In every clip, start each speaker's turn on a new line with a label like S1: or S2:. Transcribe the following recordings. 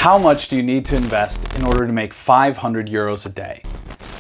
S1: How much do you need to invest in order to make 500 euros a day?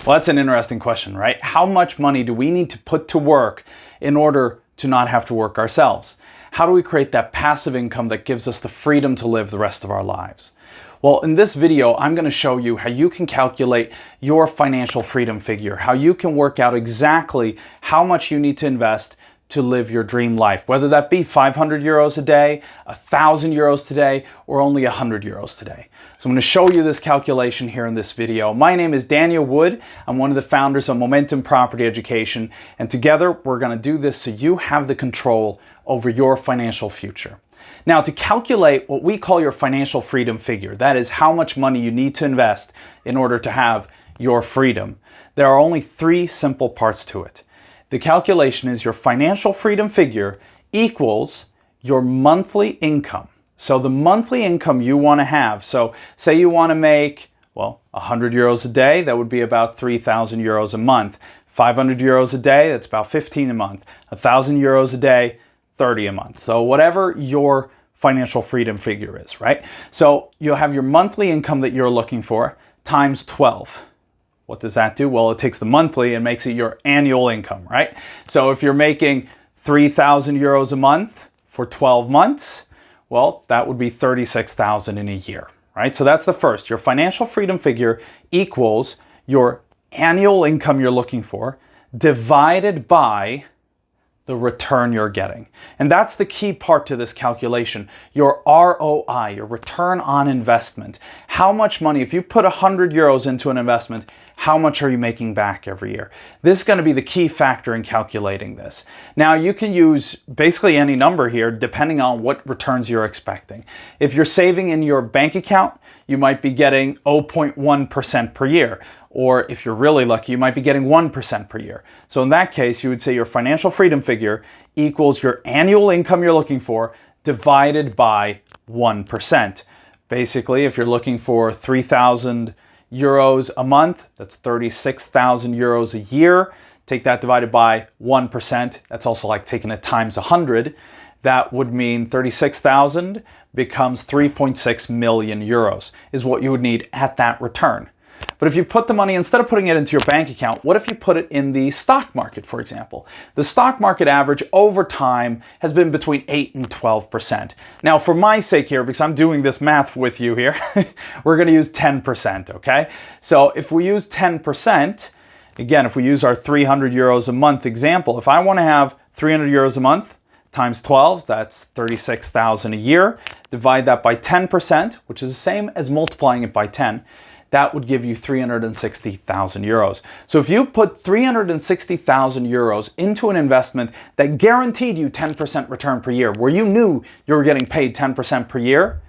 S1: Well, that's an interesting question, right? How much money do we need to put to work in order to not have to work ourselves? How do we create that passive income that gives us the freedom to live the rest of our lives? Well, in this video, I'm going to show you how you can calculate your financial freedom figure, how you can work out exactly how much you need to invest to live your dream life, whether that be 500 euros a day, 1,000 euros today, or only 100 euros today. So I'm going to show you this calculation here in this video. My name is Daniel Wood. I'm one of the founders of Momentum Property Education, and together we're going to do this so you have the control over your financial future. Now, to calculate what we call your financial freedom figure, that is how much money you need to invest in order to have your freedom, there are only three simple parts to it. The calculation is your financial freedom figure equals your monthly income. So the monthly income you want to have. So say you want to make, 100 euros a day, that would be about 3,000 euros a month. 500 euros a day, that's about 15 a month. 1,000 euros a day, 30 a month. So whatever your financial freedom figure is, right? So you'll have your monthly income that you're looking for times 12. What does that do? Well, it takes the monthly and makes it your annual income, right? So if you're making 3,000 euros a month for 12 months, well, that would be 36,000 in a year, right? So that's the first. Your financial freedom figure equals your annual income you're looking for divided by the return you're getting. And that's the key part to this calculation, your ROI, your return on investment. How much money, if you put 100 euros into an investment, how much are you making back every year? This is going to be the key factor in calculating this. Now, you can use basically any number here depending on what returns you're expecting. If you're saving in your bank account, you might be getting 0.1% per year. Or if you're really lucky, you might be getting 1% per year. So in that case, you would say your financial freedom figure equals your annual income you're looking for divided by 1%. Basically, if you're looking for 3,000 euros a month, that's 36,000 euros a year. Take that divided by 1%. That's also like taking it times 100. That would mean 36,000 becomes 3.6 million euros is what you would need at that return. But if you put the money, instead of putting it into your bank account, what if you put it in the stock market, for example? The stock market average over time has been between 8 and 12%. Now, for my sake here, because I'm doing this math with you here, we're going to use 10%, okay? So if we use 10%, again, if we use our 300 euros a month example, if I want to have 300 euros a month times 12, that's 36,000 a year. Divide that by 10%, which is the same as multiplying it by 10. That would give you 360,000 euros. So if you put 360,000 euros into an investment that guaranteed you 10% return per year, where you knew you were getting paid 10% per year,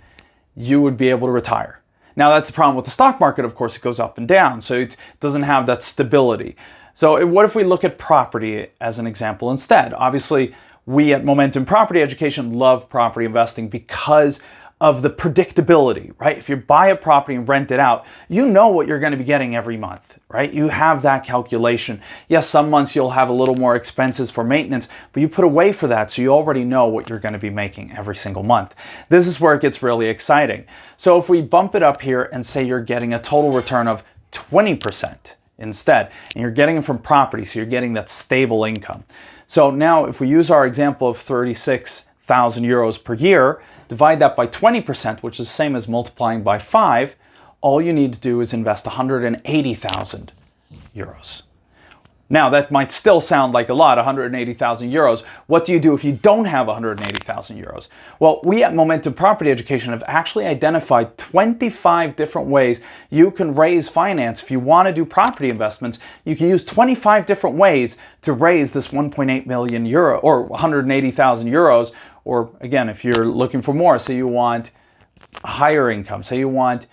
S1: you would be able to retire. Now, that's the problem with the stock market. Of course, it goes up and down, so it doesn't have that stability. So what if we look at property as an example instead? Obviously, we at Momentum Property Education love property investing because of the predictability, right? If you buy a property and rent it out, you know what you're going to be getting every month, right? You have that calculation. Yes, some months you'll have a little more expenses for maintenance, but you put away for that, so you already know what you're going to be making every single month. This is where it gets really exciting. So if we bump it up here and say you're getting a total return of 20% instead, and you're getting it from property, so you're getting that stable income. So now if we use our example of 36,000 euros per year, divide that by 20%, which is the same as multiplying by 5, all you need to do is invest 180,000 euros. Now, that might still sound like a lot, 180,000 euros. What do you do if you don't have 180,000 euros? Well, we at Momentum Property Education have actually identified 25 different ways you can raise finance. If you want to do property investments, you can use 25 different ways to raise this 1.8 million euro or 180,000 euros. Or again, if you're looking for more, say you want a higher income, say you want,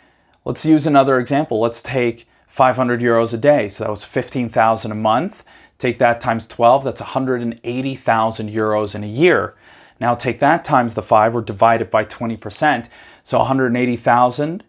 S1: let's use another example. Let's take 500 euros a day. So that was 15,000 a month. Take that times 12, that's 180,000 euros in a year. Now take that times the 5 or divide it by 20%. So 180,000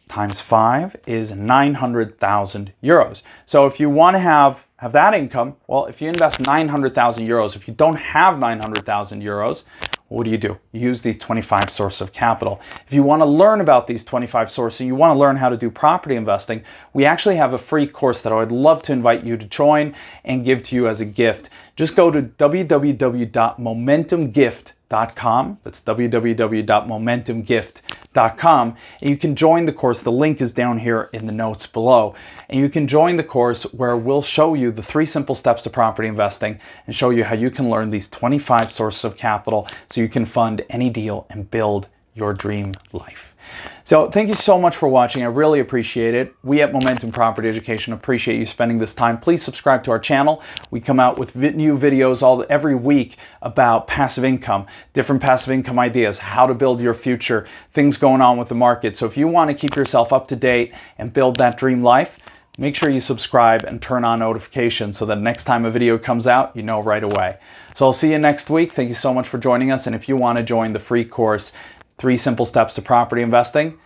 S1: times 5 is 900,000 euros. So if you want to have that income, well, if you invest 900,000 euros, if you don't have 900,000 euros, what do? You use these 25 sources of capital. If you want to learn about these 25 sources, you want to learn how to do property investing, we actually have a free course that I would love to invite you to join and give to you as a gift. Just go to www.momentumgift.com. That's www.momentumgift.com. And you can join the course. The link is down here in the notes below. And you can join the course where we'll show you the 3 simple steps to property investing and show you how you can learn these 25 sources of capital so you can fund any deal and build your dream life. So thank you so much for watching. I really appreciate it. We at Momentum Property Education appreciate you spending this time. Please subscribe to our channel. We come out with new videos every week about passive income, different passive income ideas, how to build your future, things going on with the market. So if you want to keep yourself up to date and build that dream life, make sure you subscribe and turn on notifications so that next time a video comes out, you know right away. So I'll see you next week. Thank you so much for joining us. And if you want to join the free course, 3 simple steps to property investing,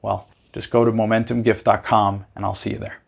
S1: well, just go to momentumgift.com and I'll see you there.